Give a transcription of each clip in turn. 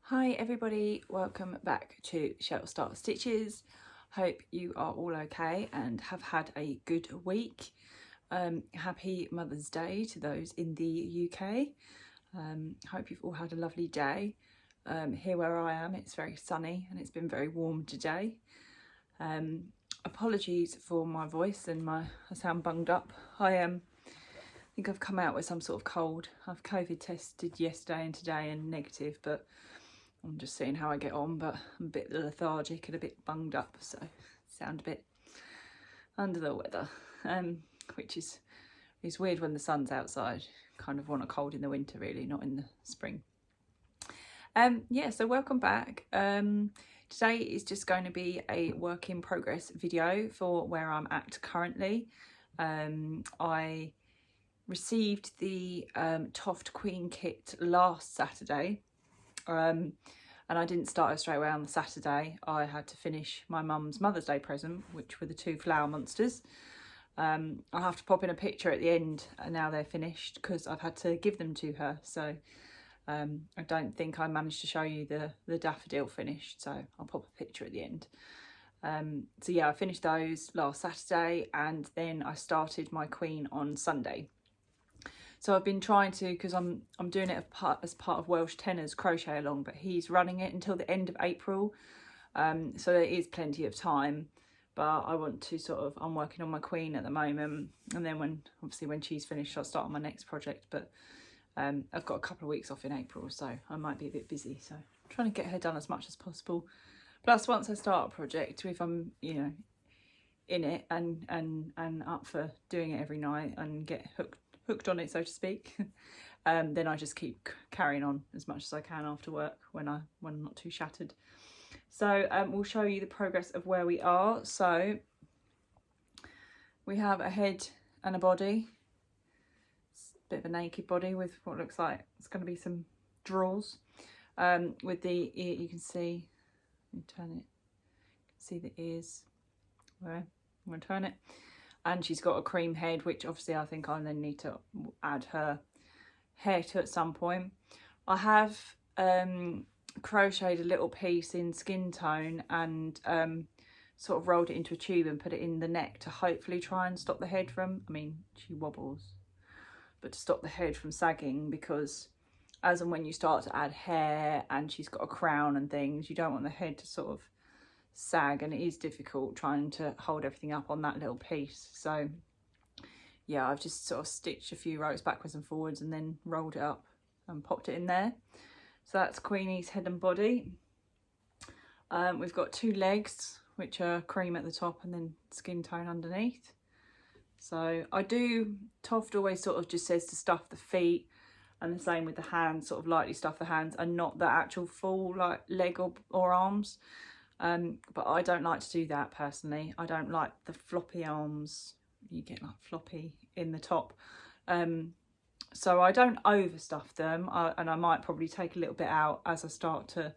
Hi everybody, welcome back to Shell Start Stitches. Hope you are all okay and have had a good week. Happy Mother's Day to those in the UK. Hope you've all had a lovely day. Here where I am, it's very sunny and it's been very warm today. Apologies for my voice and I sound bunged up. I think I've come out with some sort of cold. I've COVID tested yesterday and today and negative, but I'm just seeing how I get on, but I'm a bit lethargic and a bit bunged up, so sound a bit under the weather, which is weird when the sun's outside. Kind of want a cold in the winter really, not in the spring. Yeah, so welcome back. Today is just going to be a work in progress video for where I'm at currently. I received the Toft Queen kit last Saturday. And I didn't start it straight away on the Saturday. I had to finish my mum's Mother's Day present, which were the 2 flower monsters. I'll have to pop in a picture at the end and now they're finished because I've had to give them to her. So I don't think I managed to show you the daffodil finished, so I'll pop a picture at the end. So yeah, I finished those last Saturday and then I started my queen on Sunday. So I've been trying to, because I'm doing it as part of Welsh Tenors Crochet Along, but he's running it until the end of April. So there is plenty of time, but I want to I'm working on my queen at the moment. And then obviously when she's finished, I'll start on my next project. But I've got a couple of weeks off in April, so I might be a bit busy. So I'm trying to get her done as much as possible. Plus, once I start a project, if I'm, in it and up for doing it every night and get hooked on it, so to speak, then I just keep carrying on as much as I can after work when I'm not too shattered. So we'll show you the progress of where we are. So we have a head and a body. It's a bit of a naked body with what looks like it's going to be some drawers. With the ear, you can see, turn it, see the ears. Where I'm going to turn it. And she's got a cream head, which obviously I think I then need to add her hair to at some point. I have crocheted a little piece in skin tone and sort of rolled it into a tube and put it in the neck to hopefully try and stop the head from, she wobbles, but to stop the head from sagging, because as and when you start to add hair and she's got a crown and things, you don't want the head to sort of sag, and it is difficult trying to hold everything up on that little piece. So yeah, I've just sort of stitched a few rows backwards and forwards and then rolled it up and popped it in there. So that's Queenie's head and body. We've got 2 legs, which are cream at the top and then skin tone underneath. So Toft always sort of just says to stuff the feet, and the same with the hands, sort of lightly stuff the hands and not the actual full like leg or arms. But I don't like to do that personally. I don't like the floppy arms. You get like floppy in the top. So I don't overstuff them, and I might probably take a little bit out as I start to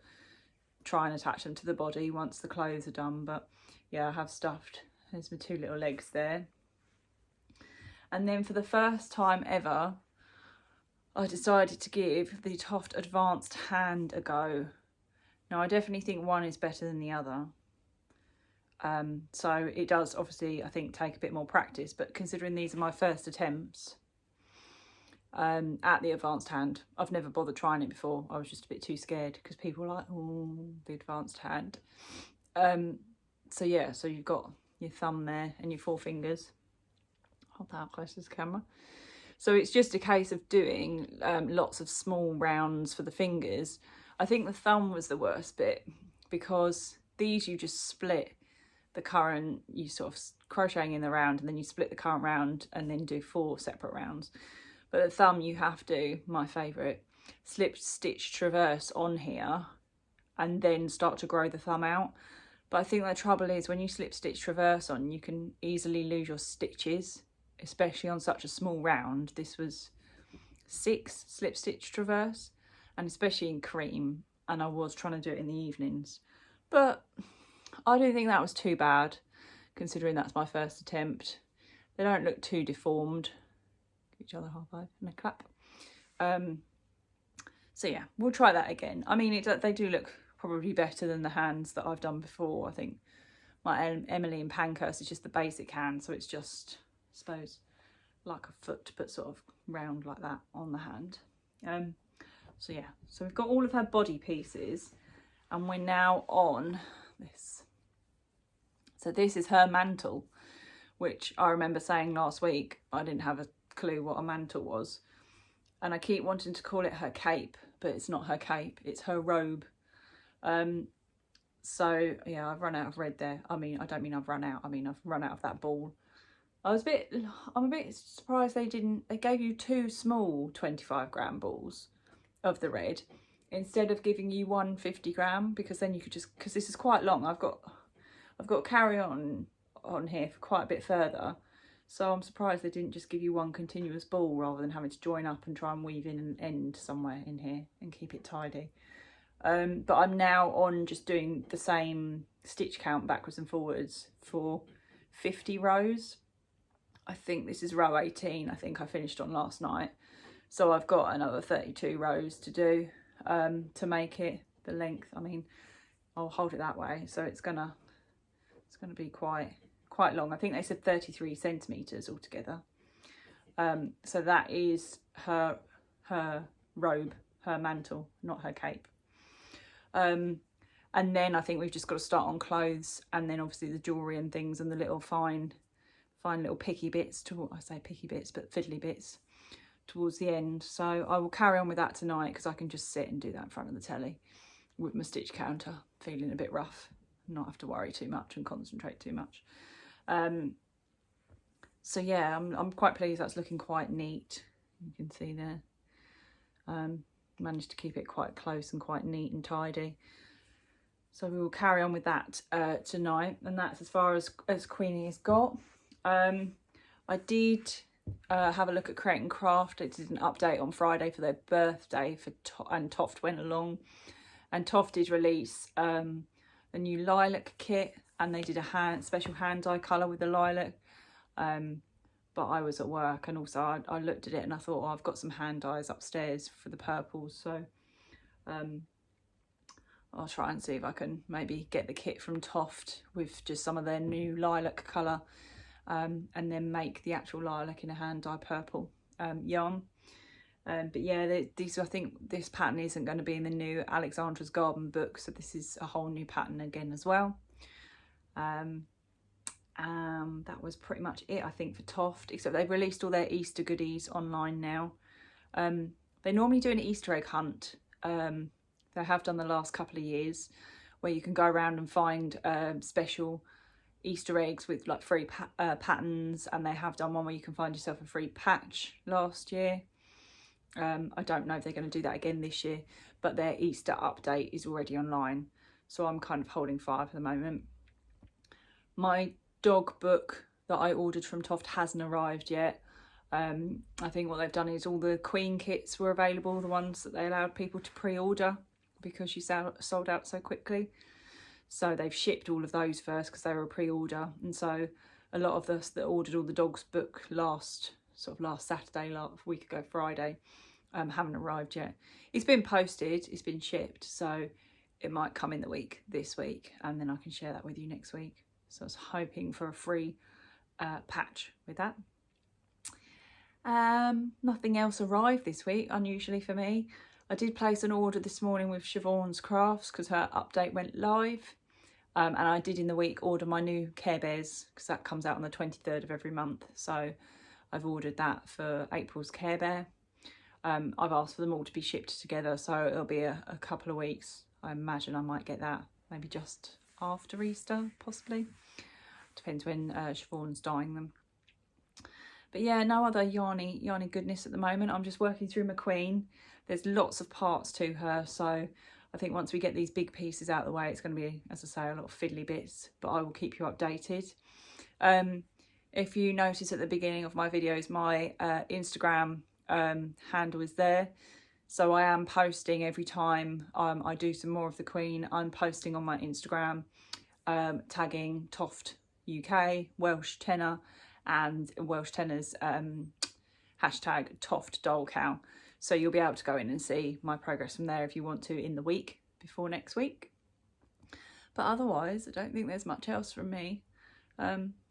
try and attach them to the body once the clothes are done. But yeah, I have stuffed. There's my 2 little legs there. And then for the first time ever, I decided to give the Toft Advanced Hand a go. Now, I definitely think one is better than the other. So it does obviously, I think, take a bit more practice, but considering these are my first attempts at the Advanced Hand, I've never bothered trying it before. I was just a bit too scared because people are like, oh, the Advanced Hand. So yeah, so you've got your thumb there and your 4 fingers. Hold that up close to the camera. So it's just a case of doing lots of small rounds for the fingers. I think the thumb was the worst bit, because these you just split the current, you sort of crocheting in the round and then you split the current round and then do 4 separate rounds. But the thumb you have to, my favourite, slip stitch traverse on here and then start to grow the thumb out. But I think the trouble is when you slip stitch traverse on, you can easily lose your stitches, especially on such a small round. This was 6 slip stitch traverse, and especially in cream, and I was trying to do it in the evenings, but I don't think that was too bad considering that's my first attempt. They don't look too deformed. Give each other a high five and a clap. So yeah, we'll try that again. I mean, they do look probably better than the hands that I've done before. I think my Emily and Pankhurst is just the basic hand, so it's just, I suppose, like a foot, but sort of round like that on the hand. So yeah, so we've got all of her body pieces, and we're now on this. So this is her mantle, which I remember saying last week, I didn't have a clue what a mantle was. And I keep wanting to call it her cape, but it's not her cape, it's her robe. So yeah, I've run out of red there. I mean, I don't mean I've run out, I mean I've run out of that ball. I'm a bit surprised they gave you 2 small 25-gram balls of the red instead of giving you 1 50-gram, because then you could just, because this is quite long, I've got to carry on here for quite a bit further, so I'm surprised they didn't just give you 1 continuous ball rather than having to join up and try and weave in an end somewhere in here and keep it tidy. But I'm now on just doing the same stitch count backwards and forwards for 50 rows. I think this is row 18, I think I finished on last night. So I've got another 32 rows to do to make it the length. I mean, I'll hold it that way, so it's gonna be quite long. I think they said 33 centimeters altogether. So that is her robe, her mantle, not her cape. And then I think we've just got to start on clothes, and then obviously the jewellery and things, and the little fine little picky bits, I say picky bits, but fiddly bits towards the end. So I will carry on with that tonight, because I can just sit and do that in front of the telly with my stitch counter, feeling a bit rough, not have to worry too much and concentrate too much. So yeah, I'm quite pleased. That's looking quite neat. You can see there. Managed to keep it quite close and quite neat and tidy. So we will carry on with that tonight, and that's as far as Queenie has got. I did have a look at Create and Craft. It did an update on Friday for their birthday, and Toft went along, and Toft did release a new lilac kit, and they did a special hand dye colour with the lilac. But I was at work, and also I looked at it and I thought, oh, I've got some hand dyes upstairs for the purples, so I'll try and see if I can maybe get the kit from Toft with just some of their new lilac colour, and then make the actual lilac in a hand dye purple yarn. But yeah, these, I think this pattern isn't going to be in the new Alexandra's Garden book, so this is a whole new pattern again as well. That was pretty much it, I think, for Toft, except they've released all their Easter goodies online now. They normally do an Easter egg hunt. They have done the last couple of years, where you can go around and find special Easter eggs with like free patterns, and they have done one where you can find yourself a free patch last year. I don't know if they're going to do that again this year, but their Easter update is already online, so I'm kind of holding fire for the moment. My dog book that I ordered from Toft hasn't arrived yet. I think what they've done is all the Queen kits were available, the ones that they allowed people to pre-order because she sold out so quickly. So they've shipped all of those first because they were a pre-order, and so a lot of us that ordered all the dogs book last Saturday, a week ago Friday, haven't arrived yet. It's been posted, it's been shipped, so it might come in this week, and then I can share that with you next week. So I was hoping for a free patch with that. Nothing else arrived this week, unusually for me. I did place an order this morning with Siobhan's Crafts because her update went live. And I did in the week order my new Care Bears, because that comes out on the 23rd of every month. So I've ordered that for April's Care Bear. I've asked for them all to be shipped together, so it'll be a couple of weeks. I imagine I might get that maybe just after Easter, possibly. Depends when Siobhan's dyeing them. But yeah, no other yarny goodness at the moment. I'm just working through my Queen. There's lots of parts to her, so I think once we get these big pieces out of the way, it's going to be, as I say, a lot of fiddly bits, but I will keep you updated. If you notice at the beginning of my videos, my Instagram handle is there. So I am posting every time I do some more of the Queen. I'm posting on my Instagram, tagging Toft UK, Welsh Tenor, and Welsh Tenor's hashtag Toft Doll Cow. So you'll be able to go in and see my progress from there if you want to in the week before next week. But otherwise, I don't think there's much else from me.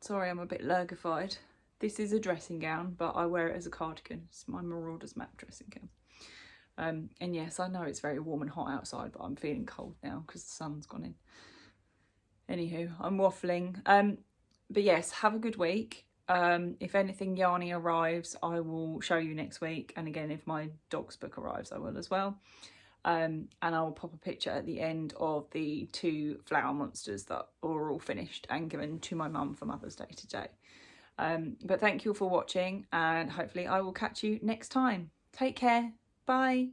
Sorry, I'm a bit lurgified. This is a dressing gown, but I wear it as a cardigan. It's my Marauders map dressing gown. And yes, I know it's very warm and hot outside, but I'm feeling cold now because the sun's gone in. Anywho, I'm waffling. But yes, have a good week. If anything yarny arrives, I will show you next week. And again, if my dog's book arrives, I will as well. And I'll pop a picture at the end of the 2 flower monsters that are all finished and given to my mum for Mother's Day today. But thank you all for watching, and hopefully I will catch you next time. Take care. Bye.